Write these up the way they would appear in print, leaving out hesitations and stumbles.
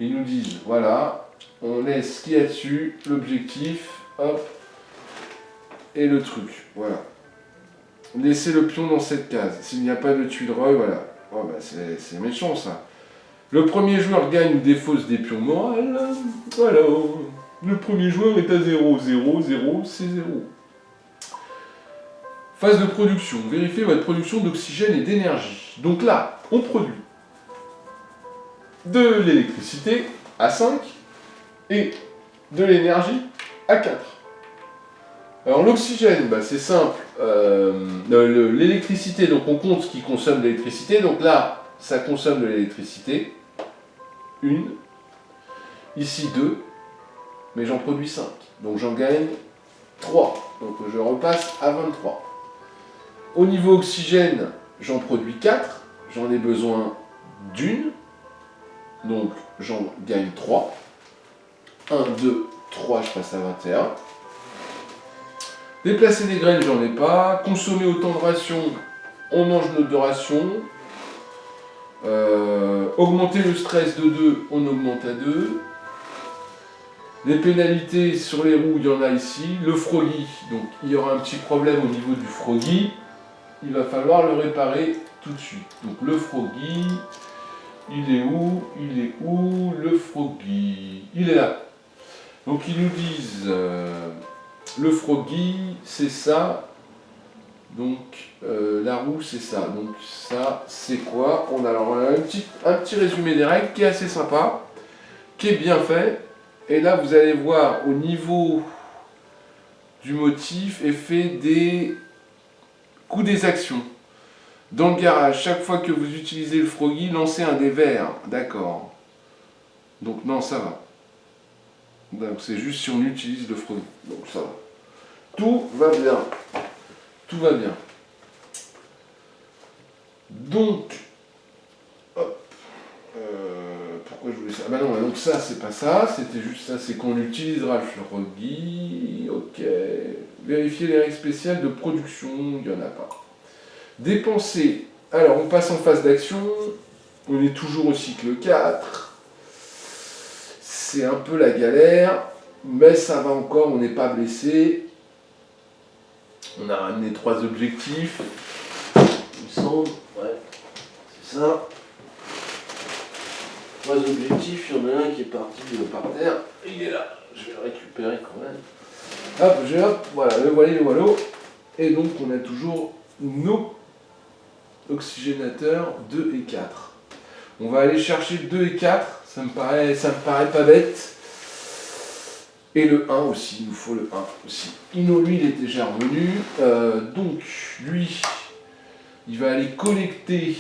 Ils nous disent, voilà, on laisse ce qu'il y a dessus, l'objectif, hop, et le truc, voilà. Laissez le pion dans cette case. S'il n'y a pas de tuile reuil, voilà. Oh, bah c'est méchant ça. Le premier joueur gagne ou défausse des pions morales. Voilà. Le premier joueur est à 0, 0, 0, c'est 0. Phase de production. Vérifiez votre production d'oxygène et d'énergie. Donc là, on produit de l'électricité à 5 et de l'énergie à 4. Alors l'oxygène, bah, c'est simple. L'électricité, donc on compte ce qui consomme de l'électricité. Donc là, ça consomme de l'électricité. 1. Ici 2. Mais j'en produis 5. Donc j'en gagne 3. Donc je repasse à 23. Au niveau oxygène, j'en produis 4. J'en ai besoin d'une. Donc j'en gagne 3. 1, 2, 3, je passe à 21. Déplacer des graines, j'en ai pas. Consommer autant de rations, on mange notre ration. Augmenter le stress de 2, on augmente à 2. Les pénalités sur les roues, il y en a ici. Le froggy, donc il y aura un petit problème au niveau du froggy. Il va falloir le réparer tout de suite. Donc le froggy, il est où? Il est où le froggy? Il est là. Donc ils nous disent, le froggy, c'est ça. Donc la roue, c'est ça. Donc ça, c'est quoi? On a alors un petit résumé des règles qui est assez sympa, qui est bien fait. Et là, vous allez voir au niveau du motif, effet des coûts des actions. Dans le garage, chaque fois que vous utilisez le froggy, lancez un dé vert. D'accord. Donc non, ça va. Donc c'est juste si on utilise le froggy. Donc ça va. Tout va bien. Tout va bien. Donc, hop. Pourquoi je voulais ça? Ah bah non, donc ça, c'est pas ça. C'était juste ça, c'est qu'on utilisera le froggy. Ok. Vérifier les règles spéciales de production. Il n'y en a pas. Dépenser. Alors, on passe en phase d'action. On est toujours au cycle 4. C'est un peu la galère. Mais ça va encore, on n'est pas blessé. On a ramené 3 objectifs. Il me semble. Ouais, c'est ça. 3 objectifs, il y en a un qui est parti par terre. Il est là. Je vais le récupérer quand même. Hop, voilà, le voilà. Et donc, on a toujours nos oxygénateurs 2 et 4. On va aller chercher 2 et 4. Ça me paraît pas bête. Et le 1 aussi, il nous faut le 1 aussi. Ino, lui, il est déjà revenu. Donc, lui, il va aller collecter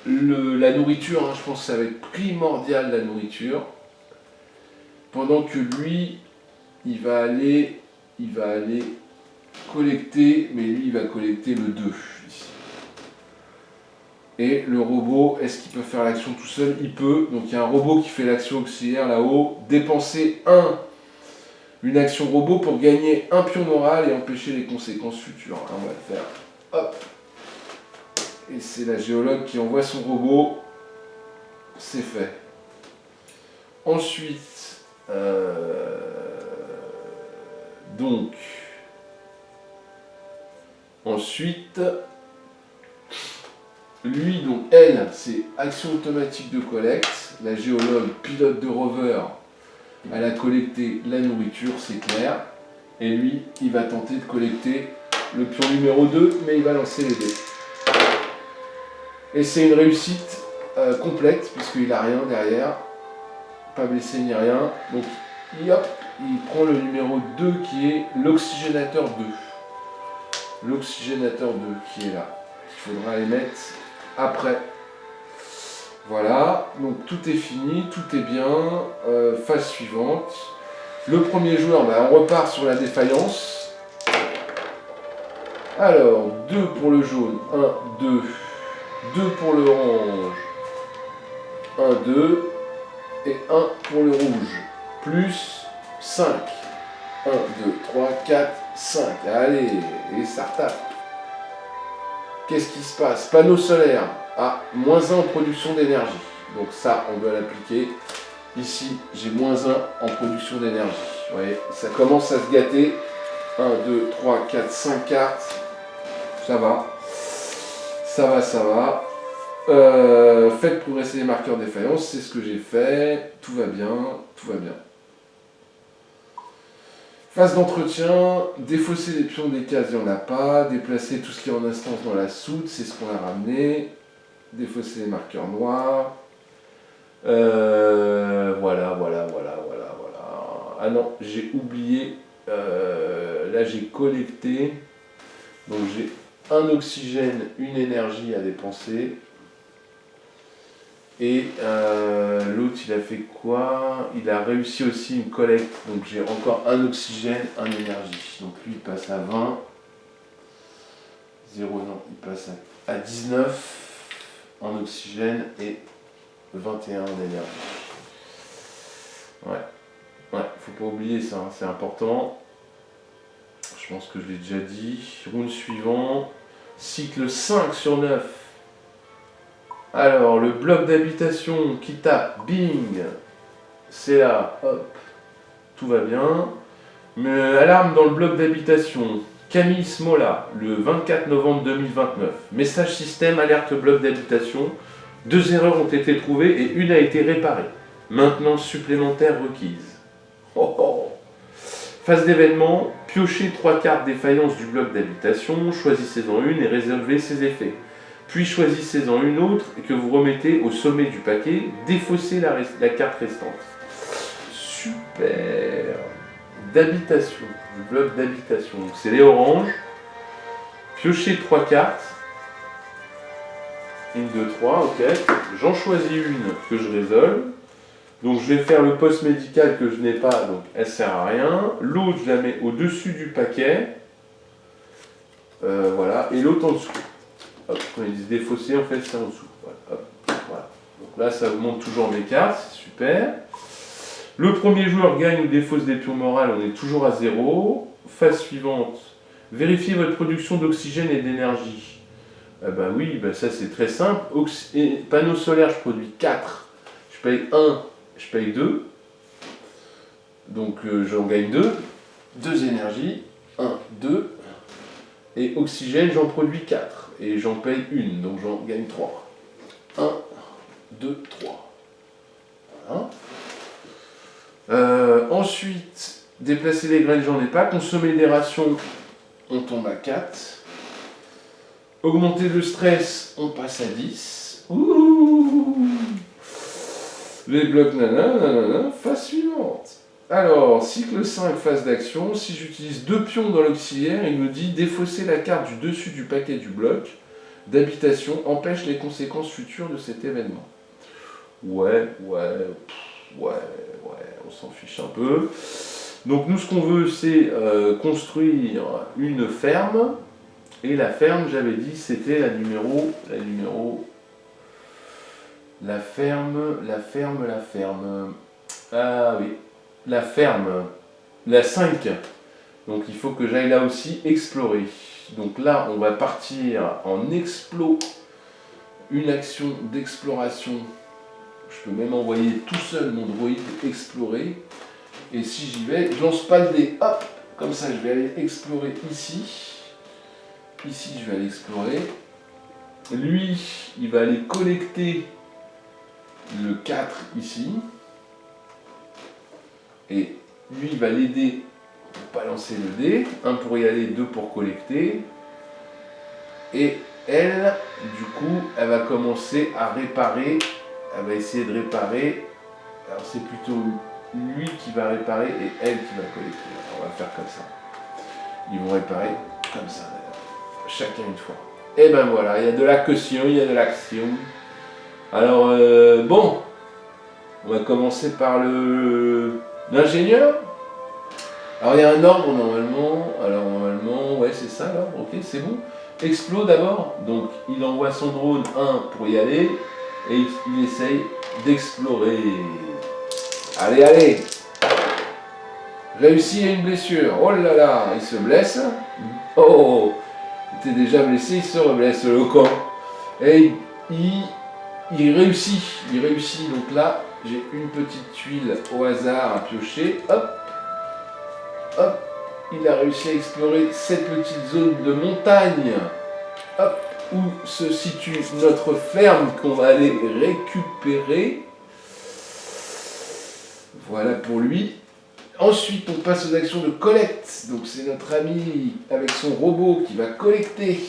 la nourriture. Hein. Je pense que ça va être primordial, la nourriture. Pendant que lui, il va aller collecter, mais lui, il va collecter le 2 ici. Et le robot, est-ce qu'il peut faire l'action tout seul? Il peut. Donc il y a un robot qui fait l'action auxiliaire là-haut. Dépenser une action robot pour gagner un pion moral et empêcher les conséquences futures. On va le faire. Hop. Et c'est la géologue qui envoie son robot. C'est fait. Ensuite, lui, donc elle, c'est action automatique de collecte. La géologue, pilote de rover, elle a collecté la nourriture, c'est clair. Et lui, il va tenter de collecter le pion numéro 2, mais il va lancer les dés. Et c'est une réussite complète, puisqu'il n'a rien derrière. Pas blessé ni rien. Donc, hop, il prend le numéro 2 qui est l'oxygénateur 2. L'oxygénateur 2 qui est là. Il faudra les mettre après. Voilà, donc tout est fini, tout est bien. Phase suivante. Le premier joueur, on repart sur la défaillance. Alors, 2 pour le jaune, 1, 2. 2 pour le orange, 1, 2. Et 1 pour le rouge. Plus 5. 1, 2, 3, 4, 5. Allez, et ça retape. Qu'est-ce qui se passe? Panneau solaire. Ah, -1 en production d'énergie. Donc ça, on doit l'appliquer. Ici, j'ai -1 en production d'énergie. Vous voyez, ça commence à se gâter. 1, 2, 3, 4, 5 cartes. Ça va. Ça va, ça va. Faites progresser les marqueurs de défaillance, c'est ce que j'ai fait. Tout va bien, tout va bien. Phase d'entretien, défausser les pions des cases, il n'y en a pas. Déplacer tout ce qui est en instance dans la soute, c'est ce qu'on a ramené. Défausser les marqueurs noirs. Voilà. Ah non, j'ai oublié. Là, j'ai collecté. Donc, j'ai un oxygène, une énergie à dépenser. Et l'autre, il a fait quoi? Il a réussi aussi une collecte. Donc, j'ai encore un oxygène, un énergie. Donc, lui, il passe à 20. 0, non, il passe à 19 en oxygène et 21 en énergie. Ouais, faut pas oublier ça, hein, c'est important. Je pense que je l'ai déjà dit. Round suivant, cycle 5 sur 9. Alors, le bloc d'habitation qui tape, bing, c'est là, hop, tout va bien. Mais alarme dans le bloc d'habitation, Camille Smola, le 24 novembre 2029. Message système, alerte bloc d'habitation. 2 erreurs ont été trouvées et une a été réparée. Maintenance supplémentaire requise. Oh, oh. Phase d'événement, piochez 3 cartes défaillance du bloc d'habitation, choisissez-en une et résolvez ses effets. Puis choisissez-en une autre que vous remettez au sommet du paquet, défaussez la carte restante. Super. D'habitation, du bloc d'habitation. Donc c'est les oranges. Piochez 3 cartes. 1, 2, 3, ok. J'en choisis une que je résolve. Donc je vais faire le poste médical que je n'ai pas, donc elle sert à rien. L'autre, je la mets au-dessus du paquet. Voilà. Et l'autre en dessous. Hop, quand ils disent défausser, en fait c'est en dessous. Voilà, hop, voilà. Donc là, ça vous montre toujours mes cartes, c'est super. Le premier joueur gagne ou défausse des pions morales, on est toujours à 0. Phase suivante, vérifiez votre production d'oxygène et d'énergie. Ah bah oui, bah ça c'est très simple. Panneau solaire, je produis 4. Je paye 1, je paye 2. Donc j'en gagne 2. 2 énergies. 1, 2. Et oxygène, j'en produis 4. Et j'en paye 1, donc j'en gagne 3. 1, 2, 3. Voilà. Ensuite, déplacer les graines, j'en ai pas. Consommer des rations, on tombe à 4. Augmenter le stress, on passe à 10. Ouh. Les blocs nanana, phase suivante. Alors, cycle 5, phase d'action. Si j'utilise 2 pions dans l'auxiliaire, il me dit défausser la carte du dessus du paquet du bloc d'habitation empêche les conséquences futures de cet événement. Ouais, on s'en fiche un peu. Donc nous, ce qu'on veut, c'est construire une ferme. Et la ferme, j'avais dit, c'était la ferme. Ah oui, la ferme, la 5. Donc il faut que j'aille là aussi explorer. Donc là, on va partir en explo, une action d'exploration. Je peux même envoyer tout seul mon droïde explorer. Et si j'y vais, je lance pas le dé, hop, comme ça je vais aller explorer ici. Ici, je vais aller explorer. Lui, il va aller collecter le 4 ici. Et lui, il va l'aider pour balancer le dé. 1 pour y aller, 2 pour collecter. Et elle, du coup, elle va commencer à réparer. Elle va essayer de réparer. Alors, c'est plutôt lui qui va réparer et elle qui va collecter. Alors, on va faire comme ça. Ils vont réparer comme ça, d'ailleurs. Chacun une fois. Et ben voilà, il y a de la caution, il y a de l'action. Alors, bon, on va commencer par l'ingénieur. Alors, il y a un ordre normalement. Alors, normalement, ouais, c'est ça l'ordre, ok, c'est bon. Explo d'abord. Donc, il envoie son drone 1 pour y aller. Et il essaye d'explorer. Allez, allez. Réussi à une blessure. Oh là là, il se blesse. Oh, il était déjà blessé, il se reblesse le camp. Et il il réussit, donc là, j'ai une petite tuile au hasard à piocher, hop, hop, il a réussi à explorer cette petite zone de montagne, hop, où se situe notre ferme qu'on va aller récupérer. Voilà pour lui. Ensuite, on passe aux actions de collecte. Donc c'est notre ami avec son robot qui va collecter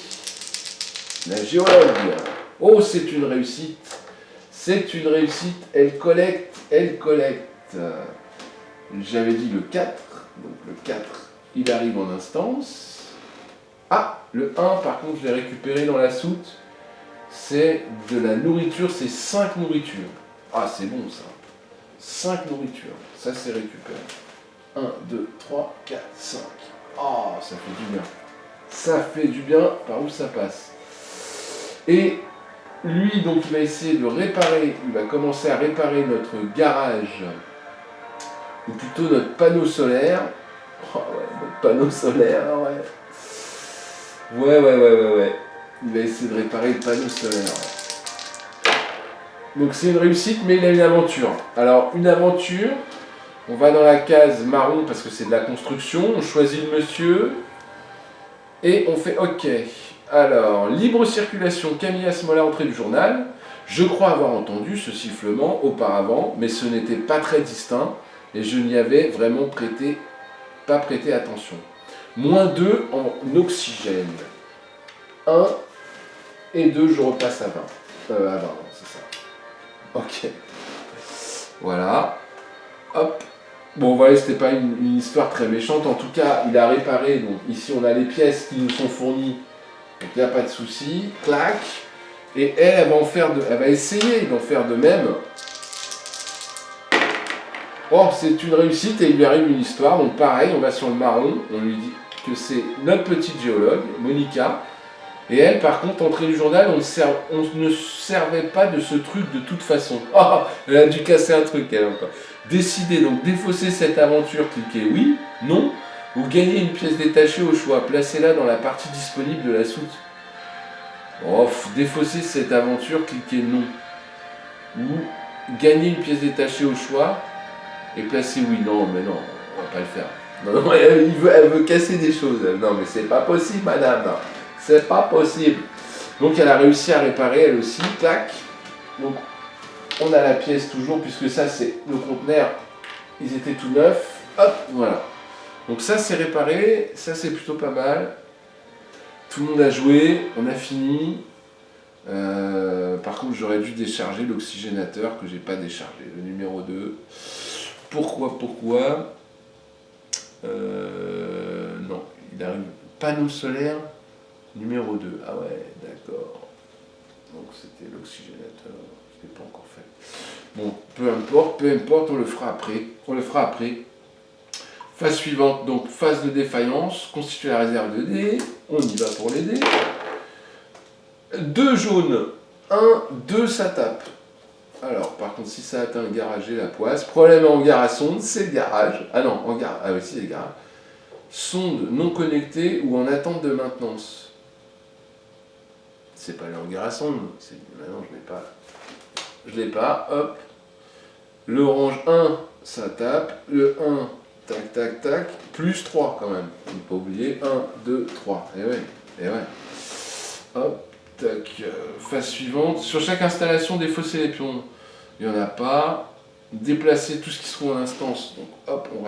la géologue. Oh, c'est une réussite. C'est une réussite. Elle collecte, elle collecte. J'avais dit le 4. Donc le 4, il arrive en instance. Ah, le 1, par contre, je l'ai récupéré dans la soute. C'est de la nourriture, c'est 5 nourritures. Ah, c'est bon ça. 5 nourritures. Ça, c'est récupéré. 1, 2, 3, 4, 5. Oh, ça fait du bien. Ça fait du bien. Par où ça passe? Et lui, donc, il va essayer de réparer, il va commencer à réparer notre garage, ou plutôt notre panneau solaire. Oh ouais, notre panneau solaire, ouais. Ouais. Il va essayer de réparer le panneau solaire. Donc c'est une réussite, mais il a une aventure. Alors, une aventure, on va dans la case marron parce que c'est de la construction, on choisit le monsieur, et on fait OK. Alors, libre circulation, Camilla Smola, entrée du journal. Je crois avoir entendu ce sifflement auparavant, mais ce n'était pas très distinct, et je n'y avais vraiment pas prêté attention. -2 en oxygène. 1 et 2, je repasse à 20. À 20, c'est ça. Ok. Voilà. Hop. Bon, voilà, c'était pas une histoire très méchante. En tout cas, il a réparé. Donc ici, on a les pièces qui nous sont fournies. Donc il n'y a pas de souci. Clac. Et elle va essayer d'en faire de même. Oh, c'est une réussite et il lui arrive une histoire. Donc pareil, on va sur le marron. On lui dit que c'est notre petite géologue, Monica. Et elle, par contre, entrée du journal, on ne servait pas de ce truc de toute façon. Oh, elle a dû casser un truc, elle encore. Décidez donc défausser cette aventure, cliquez oui, non, ou gagnez une pièce détachée au choix. Placez-la dans la partie disponible de la soute. Oh, défausser cette aventure, cliquez non. Ou gagnez une pièce détachée au choix et placez oui. Non, mais non, on va pas le faire. Non, elle veut casser des choses. Non, mais c'est pas possible, madame. Non. C'est pas possible. Donc elle a réussi à réparer elle aussi. Clac. Donc on a la pièce toujours puisque ça c'est le conteneur. Ils étaient tout neufs. Hop, voilà. Donc ça c'est réparé. Ça c'est plutôt pas mal. Tout le monde a joué. On a fini. Par contre j'aurais dû décharger l'oxygénateur que j'ai pas déchargé. Le numéro 2. Pourquoi non, il arrive. Panneau solaire. Numéro 2, ah ouais, d'accord. Donc c'était l'oxygénateur, je ne l'ai pas encore fait. Bon, peu importe, on le fera après. Phase suivante, donc phase de défaillance, constituer la réserve de dés, on y va pour les dés. 2 jaunes, 1, 2, ça tape. Alors, par contre, si ça atteint le garage et la poisse, problème en hangar à sonde, c'est le garage. Ah non, hangar, ah oui, c'est le garage. Sonde non connectée ou en attente de maintenance. C'est pas le hangar à sonde, maintenant je l'ai pas, hop. Le orange 1, ça tape, le 1, tac, plus 3 quand même, il ne faut pas oublier, 1, 2, 3, et ouais. Hop, tac, phase suivante, sur chaque installation, défausser les pions, il n'y en a pas, déplacer tout ce qui se trouve en instance, donc hop, on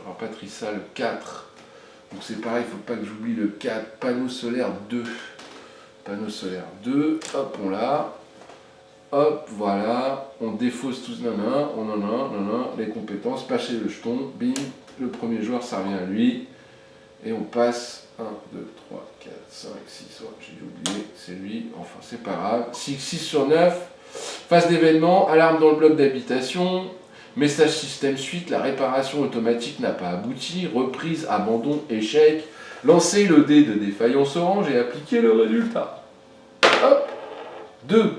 rapatrie ça, le 4, donc c'est pareil, il ne faut pas que j'oublie le 4, panneau solaire 2. Panneau solaire 2, hop, on l'a, hop, voilà, on défausse tous, on en a, les compétences, pâcher le jeton, bing, le premier joueur, ça revient à lui, et on passe 1, 2, 3, 4, 5, 6, j'ai oublié, c'est lui, enfin c'est pas grave, 6 sur 9, phase d'événement, alarme dans le bloc d'habitation, message système suite, la réparation automatique n'a pas abouti, reprise, abandon, échec. Lancez le dé de défaillance orange et appliquez le résultat. Hop, 2.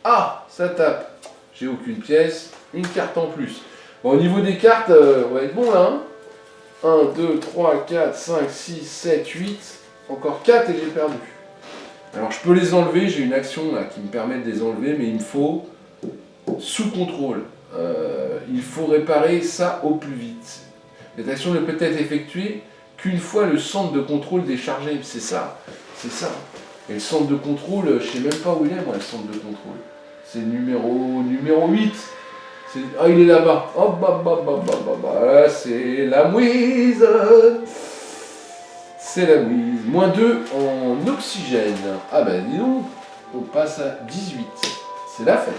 Ah, ça tape. J'ai aucune pièce, une carte en plus. Bon, au niveau des cartes, on va être bon là. 1, 2, 3, 4, 5, 6, 7, 8. Encore 4 et j'ai perdu. Alors je peux les enlever, j'ai une action là qui me permet de les enlever, mais il me faut sous contrôle. Il faut réparer ça au plus vite. Cette action ne peut être effectuée qu'une fois le centre de contrôle déchargé. C'est ça, c'est ça. Et le centre de contrôle, je sais même pas où il est moi, le centre de contrôle. C'est le numéro 8. Ah, il est là-bas. Hop, hop, hop, hop, hop, hop, hop. C'est la mouise. C'est la mouise. -2 en oxygène. Ah ben dis donc, on passe à 18. C'est la fête.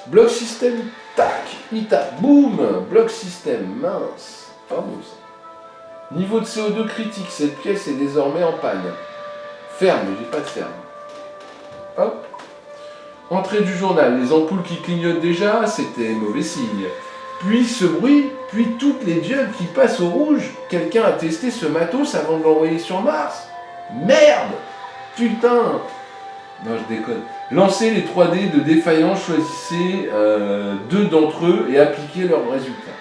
Bloc système, tac, ita, boum. Bloc système, mince. Pas bon ça. Niveau de CO2 critique, cette pièce est désormais en panne. Ferme, j'ai pas de ferme. Hop. Entrée du journal, les ampoules qui clignotent déjà, c'était mauvais signe. Puis ce bruit, puis toutes les diodes qui passent au rouge. Quelqu'un a testé ce matos avant de l'envoyer sur Mars? Merde! Putain! Non, je déconne. Lancez les 3D de défaillance, choisissez 2 d'entre eux et appliquez leurs résultats.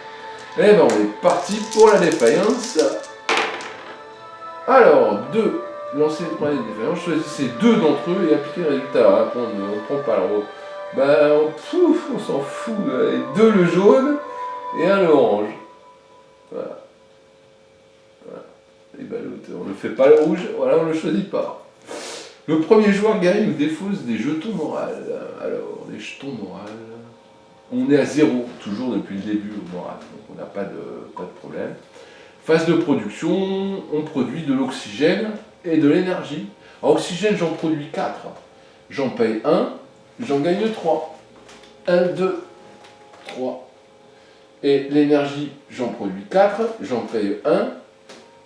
Eh ben, on est parti pour la défaillance. Alors, 2. Lancez les 3D de défaillance, choisissez 2 d'entre eux et appliquez le résultat. Alors, après, on ne prend pas le rose. Ben, on s'en fout. 2 le jaune et 1 le orange. Voilà. Voilà. Et ben, l'autre, on ne fait pas le rouge, voilà, on ne le choisit pas. Le premier joueur gagne ou défausse des jetons morales. Alors, les jetons morales. On est à 0, toujours depuis le début au moral, donc on n'a pas de problème. Phase de production, on produit de l'oxygène et de l'énergie. En oxygène, j'en produis 4. J'en paye 1, j'en gagne 3. 1, 2, 3. Et l'énergie, j'en produis 4, j'en paye 1,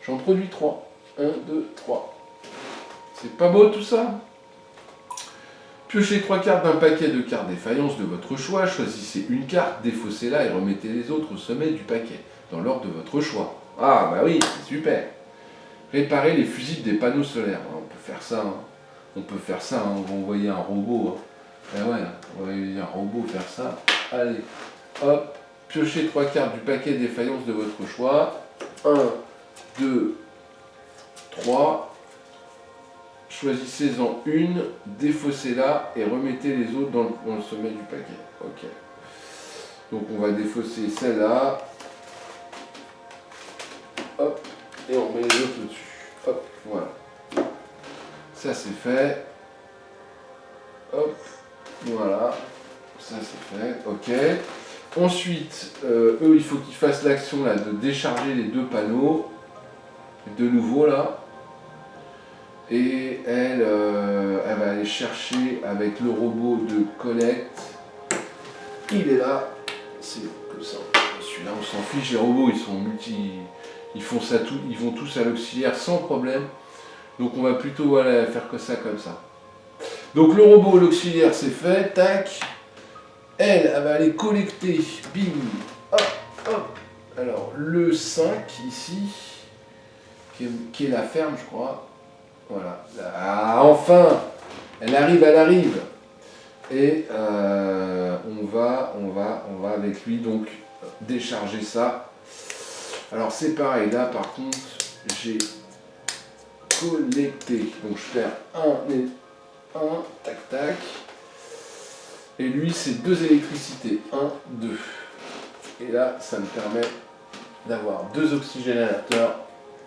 j'en produis 3. 1, 2, 3. C'est pas beau tout ça? Piochez 3 cartes d'un paquet de cartes défaillance de votre choix, choisissez une carte, défaussez-la et remettez les autres au sommet du paquet, dans l'ordre de votre choix. Ah bah oui, c'est super. Réparez les fusibles des panneaux solaires. On peut faire ça, hein. On peut faire ça, hein. On va envoyer un robot. Hein. Eh ouais, on va envoyer un robot faire ça. Allez, hop, piochez 3 cartes du paquet défaillance de votre choix. 1, 2, 3. Choisissez-en une, défaussez-la et remettez les autres dans le sommet du paquet. Ok. Donc on va défausser celle-là. Hop. Et on met les autres au-dessus. Hop. Voilà. Ça c'est fait. Hop. Voilà. Ça c'est fait. Ok. Ensuite, eux, il faut qu'ils fassent l'action là de décharger les 2 panneaux. De nouveau là. Et elle va aller chercher avec le robot de collecte. Il est là. C'est comme ça. Celui-là, on s'en fiche. Les robots, ils sont ils font ça tout. Ils vont tous à l'auxiliaire sans problème. Donc on va plutôt voilà, faire que ça comme ça. Donc le robot, l'auxiliaire, c'est fait. Tac. Elle va aller collecter. Bing. Hop, hop. Alors le 5 ici, qui est la ferme, je crois. Voilà. Ah, enfin, elle arrive. Et on va avec lui donc décharger ça. Alors c'est pareil, là par contre, j'ai collecté. Donc je perds 1 et 1, tac tac. Et lui c'est 2 électricités, 1, 2. Et là ça me permet d'avoir 2 oxygénateurs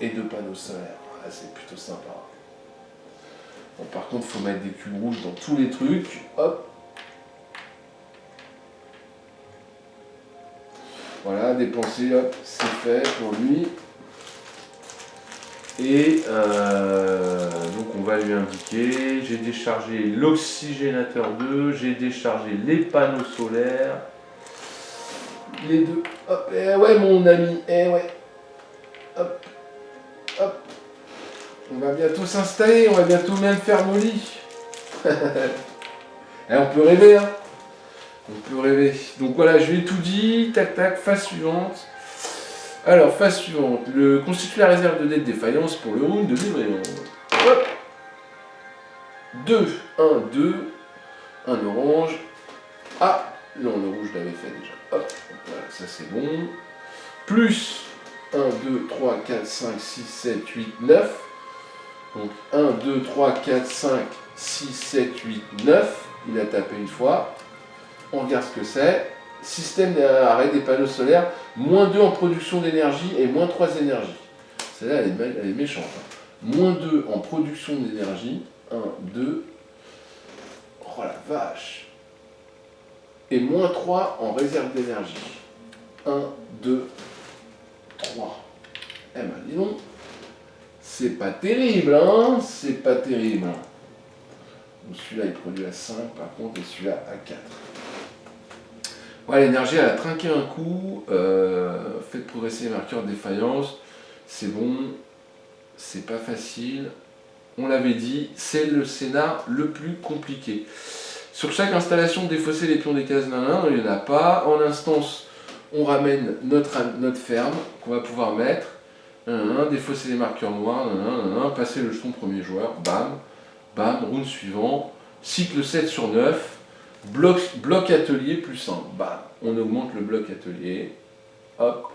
et 2 panneaux solaires. Voilà, c'est plutôt sympa. Bon, par contre, il faut mettre des cubes rouges dans tous les trucs. Hop. Voilà, dépenser, hop, c'est fait pour lui. Et donc on va lui indiquer, j'ai déchargé l'oxygénateur 2, j'ai déchargé les panneaux solaires. Les 2. Hop, eh ouais mon ami, eh ouais. Hop, hop. On va bientôt s'installer, on va bientôt même faire nos lits. Et on peut rêver, hein. On peut rêver. Donc voilà, je lui ai tout dit. Tac, tac, phase suivante. Alors, phase suivante. Constituer la réserve de dette défaillance pour le round de livraison. Hop. 2, 1, 2. Un orange. Ah, non, le rouge, je l'avais fait déjà. Hop, voilà, ça c'est bon. Plus 1, 2, 3, 4, 5, 6, 7, 8, 9. Donc 1, 2, 3, 4, 5, 6, 7, 8, 9. Il a tapé une fois. On regarde ce que c'est. Système d'arrêt des panneaux solaires, -2 en production d'énergie et -3 énergie. Celle-là, elle est méchante. Hein. -2 en production d'énergie. 1, 2. Oh la vache. Et -3 en réserve d'énergie. 1, 2, 3. Eh ben dis donc. C'est pas terrible, hein. C'est pas terrible. Donc celui-là, il produit à 5, par contre, et celui-là à 4. Ouais, l'énergie, elle a trinqué un coup, faites progresser les marqueurs de défaillance, c'est bon, c'est pas facile. On l'avait dit, c'est le scénar le plus compliqué. Sur chaque installation, défausser les pions des cases il n'y en a pas. En instance, on ramène notre ferme qu'on va pouvoir mettre. Défausser les marqueurs noirs, passer le jeton premier joueur, bam, bam, round suivant, cycle 7 sur 9. Bloc atelier plus 1. Bah, on augmente le bloc atelier. Hop.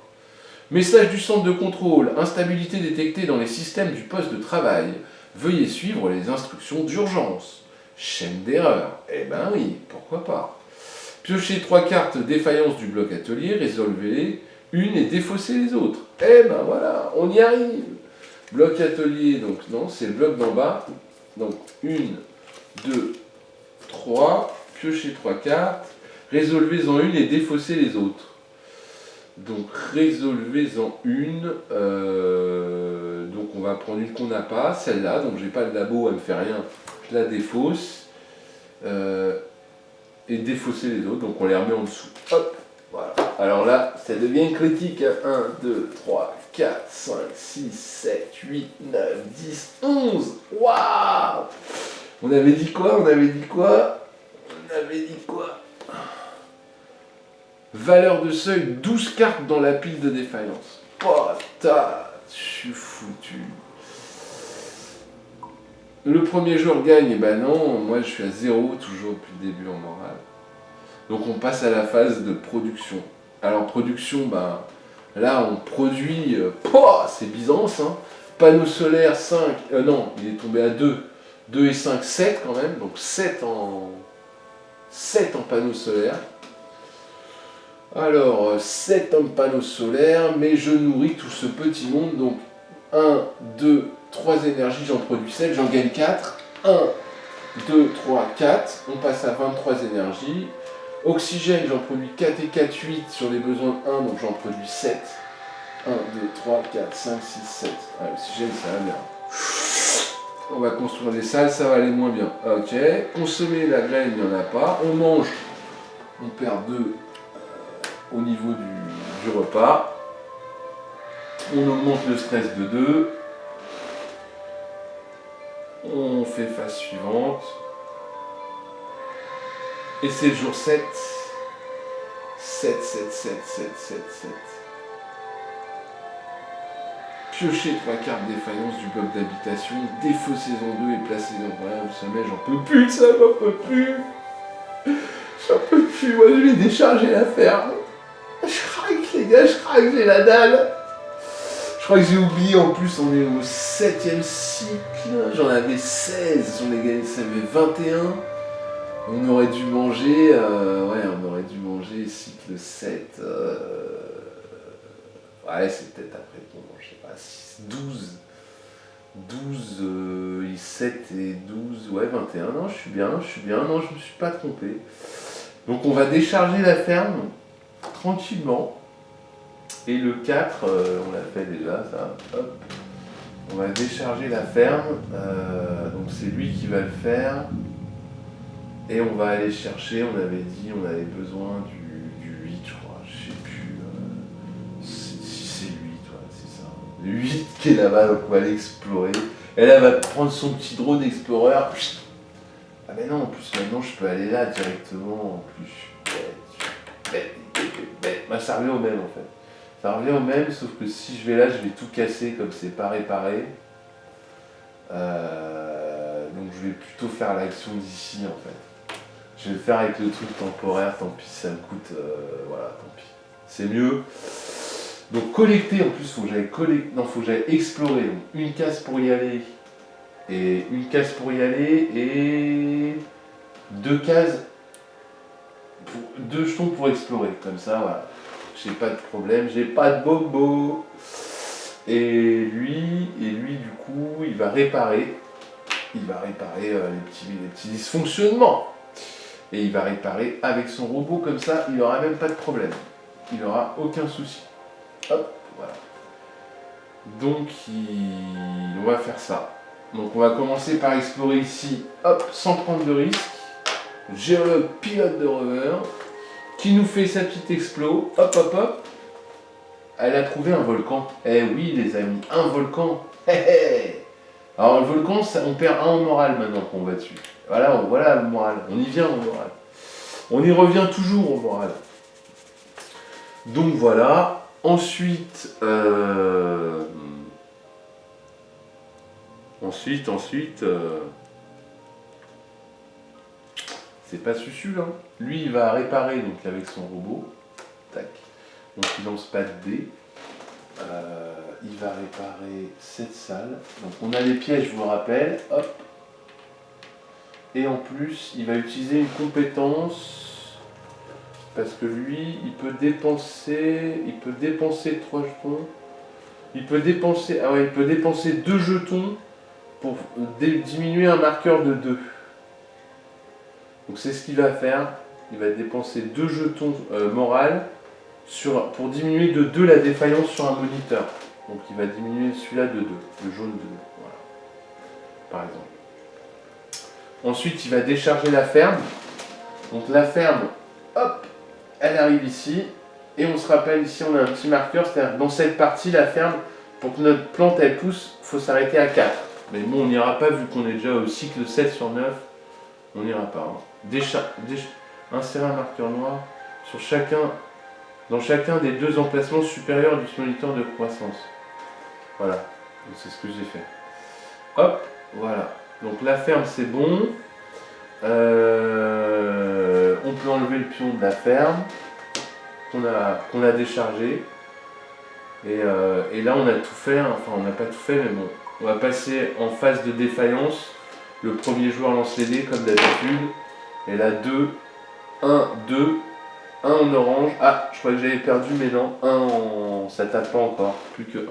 Message du centre de contrôle. Instabilité détectée dans les systèmes du poste de travail. Veuillez suivre les instructions d'urgence. Chaîne d'erreur. Eh ben oui, pourquoi pas. Piochez 3 cartes défaillance du bloc atelier, résolvez-les une et défaussez les autres. Eh ben voilà, on y arrive. Bloc atelier, donc non, c'est le bloc d'en bas. Donc 1, 2, 3. Piochez 3 cartes, résolvez-en une et défaussez les autres. Donc résolvez-en une, donc on va prendre une qu'on n'a pas, celle-là, donc j'ai pas de labo, elle me fait rien, je la défausse, et défausser les autres, donc on les remet en dessous. Hop, voilà. Alors là, ça devient critique, 1, 2, 3, 4, 5, 6, 7, 8, 9, 10, 11, waouh. On avait dit quoi? On avait dit quoi? Valeur de seuil, 12 cartes dans la pile de défaillance. Putain, je suis foutu. Le premier joueur gagne, et ben non, moi je suis à 0 toujours depuis le début en morale. Donc on passe à la phase de production. Alors production, ben là on produit, c'est Byzance, hein. Panneau solaire 5, non, il est tombé à 2. 2 et 5, 7 quand même, donc 7 en panneaux solaires. Alors, 7 en panneaux solaires, mais je nourris tout ce petit monde. Donc, 1, 2, 3 énergies, j'en produis 7, j'en gagne 4. 1, 2, 3, 4. On passe à 23 énergies. Oxygène, j'en produis 4 et 4, 8 sur les besoins de 1, donc j'en produis 7. 1, 2, 3, 4, 5, 6, 7. Ah, l'oxygène, ça va bien. On va construire des salles, ça va aller moins bien. Ok, consommer la graine, il n'y en a pas. On mange, on perd 2 au niveau du repas. On augmente le stress de 2. On fait phase suivante. Et c'est le jour 7. 7, 7, 7, 7, 7, 7. Piocher 3 cartes défaillance du bloc d'habitation, défaussez-en 2 et placez-en rien au sommet, j'en peux plus de ça, j'en peux plus. J'en peux plus, moi je vais décharger la ferme. Je craque les gars, je craque, j'ai la dalle. Je crois que j'ai oublié, en plus on est au 7ème cycle, j'en avais 16, j'en ai gagné, ça avait 21. On aurait dû manger, cycle 7. Ouais, c'est peut-être après qu'on mange, je sais pas, 6, 12, 7 et 12, ouais, 21. Non, je suis bien, non, je me suis pas trompé. Donc on va décharger la ferme tranquillement. Et le 4, on l'a fait déjà, ça. Hop. On va décharger la ferme. Donc c'est lui qui va le faire. Et on va aller chercher, on avait dit, on avait besoin du 8, je crois. Je sais plus. Si c'est 8, ouais, c'est ça. Le 8 qui est là-bas, donc on va l'explorer. Et là, elle va prendre son petit drone explorer. Ah mais non, en plus maintenant je peux aller là directement. En plus, bah, ça revient au même en fait. Ça revient au même, sauf que si je vais là, je vais tout casser comme c'est pas réparé. Donc je vais plutôt faire l'action d'ici en fait. Je vais le faire avec le truc temporaire, tant pis, ça me coûte, voilà, tant pis. C'est mieux. Donc collecter, en plus, faut que j'aille explorer. Donc une case pour y aller, Et une case pour y aller et 2 cases, 2 jetons pour explorer. Comme ça, voilà. J'ai pas de problème, j'ai pas de bobo. Et lui, du coup, il va réparer. Il va réparer les petits dysfonctionnements. Et il va réparer avec son robot, comme ça, il n'aura même pas de problème. Il n'aura aucun souci. Hop, voilà. Donc, on va faire ça. Donc, on va commencer par explorer ici, hop, sans prendre de risque. Géologue, pilote de rover, qui nous fait sa petite explo. Hop, hop, hop. Elle a trouvé un volcan. Eh oui, les amis, un volcan. Alors, le volcan, ça, on perd 1 en morale maintenant qu'on va dessus. Voilà le moral. On y vient au moral. On y revient toujours au moral. Donc voilà. Ensuite, c'est pas Susu, hein. Lui, il va réparer donc avec son robot. Tac. Donc il lance pas de dés. Il va réparer cette salle. Donc on a les pièges, je vous le rappelle. Hop. Et en plus, il va utiliser une compétence parce que lui, il peut dépenser 3 jetons. Il peut dépenser 2 jetons pour diminuer un marqueur de 2. Donc c'est ce qu'il va faire. Il va dépenser 2 jetons morales pour diminuer de 2 la défaillance sur un moniteur. Donc il va diminuer celui-là de 2, le jaune de 2. Voilà. Par exemple. Ensuite, il va décharger la ferme. Donc la ferme, hop, elle arrive ici. Et on se rappelle, ici, on a un petit marqueur. C'est-à-dire que dans cette partie, la ferme, pour que notre plante, elle pousse, il faut s'arrêter à 4. Mais bon, on n'ira pas, vu qu'on est déjà au cycle 7 sur 9. On n'ira pas. Hein. Insérer un marqueur noir dans chacun des 2 emplacements supérieurs du moniteur de croissance. Voilà. Donc c'est ce que j'ai fait. Hop, voilà. Donc la ferme c'est bon. On peut enlever le pion de la ferme qu'on a déchargé. Et là on a tout fait, enfin on n'a pas tout fait mais bon. On va passer en phase de défaillance. Le premier joueur lance les dés comme d'habitude. Et là 2, 1, 2, 1 en orange. Ah, je crois que j'avais perdu mais non, 1 en... ça tape pas encore, plus que 1.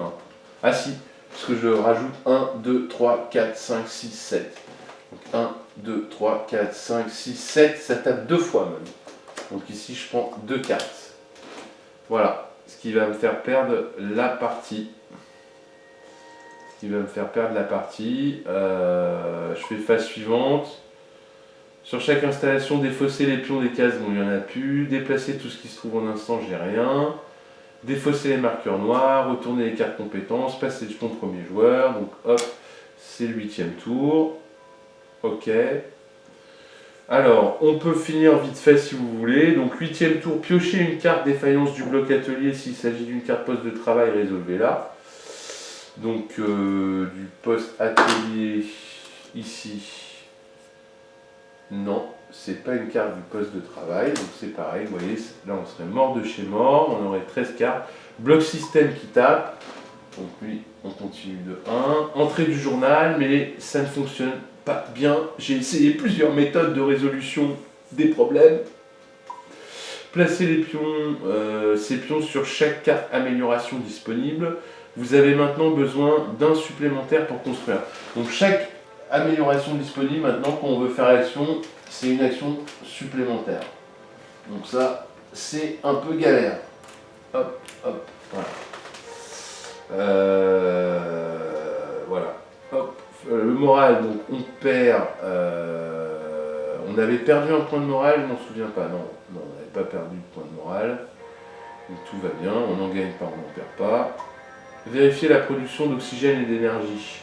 Ah si, parce que je rajoute 1, 2, 3, 4, 5, 6, 7. Donc 1, 2, 3, 4, 5, 6, 7, ça tape 2 fois même. Donc ici je prends 2 cartes. Voilà, ce qui va me faire perdre la partie. Je fais phase suivante. Sur chaque installation, défausser les pions des cases, bon il n'y en a plus. Déplacer tout ce qui se trouve en instant, j'ai rien. Défausser les marqueurs noirs, retourner les cartes compétences, passer le jetons premier joueur. Donc hop, c'est le 8e tour. Ok. Alors, on peut finir vite fait si vous voulez. Donc 8e tour, piocher une carte défaillance du bloc atelier s'il s'agit d'une carte poste de travail, résolvez-la. Donc du poste atelier ici. Non, c'est pas une carte du poste de travail, donc c'est pareil, vous voyez, là on serait mort de chez mort, on aurait 13 cartes. Bloc système qui tape, donc lui on continue de 1. Entrée du journal, mais ça ne fonctionne pas bien. J'ai essayé plusieurs méthodes de résolution des problèmes. Placez les pions, ces pions sur chaque carte amélioration disponible. Vous avez maintenant besoin d'un supplémentaire pour construire. Donc chaque amélioration disponible, maintenant quand on veut faire l'action, c'est une action supplémentaire. Donc ça, c'est un peu galère. Hop, hop, voilà. Voilà. Hop. Le moral, donc on perd. On avait perdu un point de morale, je m'en souviens pas. Non, on n'avait pas perdu de point de morale. Donc tout va bien, on n'en gagne pas, on n'en perd pas. Vérifier la production d'oxygène et d'énergie.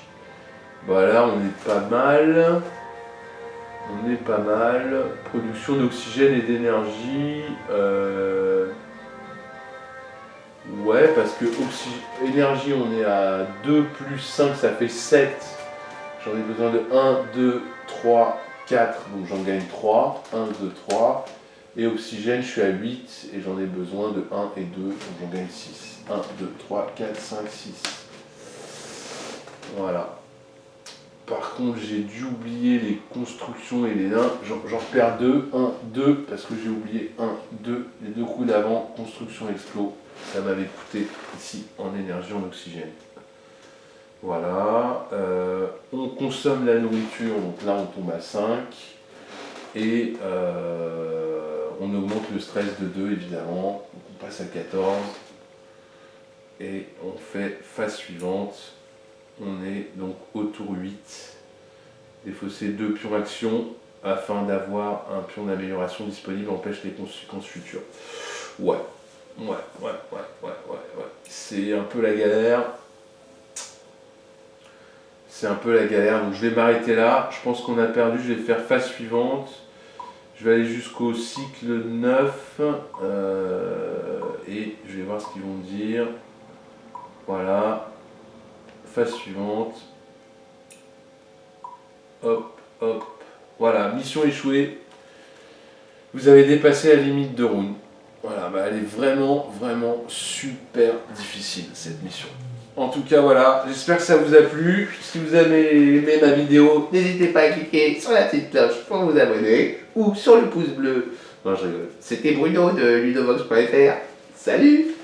Voilà, on est pas mal. Production d'oxygène et d'énergie. Ouais, parce que énergie, on est à 2 plus 5, ça fait 7. J'en ai besoin de 1, 2, 3, 4. Donc j'en gagne 3. 1, 2, 3. Et oxygène, je suis à 8. Et j'en ai besoin de 1 et 2. Donc j'en gagne 6. 1, 2, 3, 4, 5, 6. Voilà. Par contre, j'ai dû oublier les constructions et les nains. J'en repère deux. 1, 2, parce que j'ai oublié 1, 2. Les deux coups d'avant, construction explo. Ça m'avait coûté ici en énergie, en oxygène. Voilà. On consomme la nourriture, donc là on tombe à 5. Et on augmente le stress de 2 évidemment. Donc on passe à 14. Et on fait phase suivante. On est donc au tour 8. Défausser 2 pions action afin d'avoir un pion d'amélioration disponible empêche les conséquences futures. Ouais. C'est un peu la galère. Donc je vais m'arrêter là. Je pense qu'on a perdu. Je vais faire phase suivante. Je vais aller jusqu'au cycle 9. Et je vais voir ce qu'ils vont me dire. Voilà. Phase suivante. Hop. Voilà, mission échouée. Vous avez dépassé la limite de round. Voilà, elle est vraiment super difficile cette mission. En tout cas, voilà, j'espère que ça vous a plu. Si vous avez aimé ma vidéo, n'hésitez pas à cliquer sur la petite cloche pour vous abonner ou sur le pouce bleu. Non, je rigole. C'était Bruno de ludovox.fr. Salut!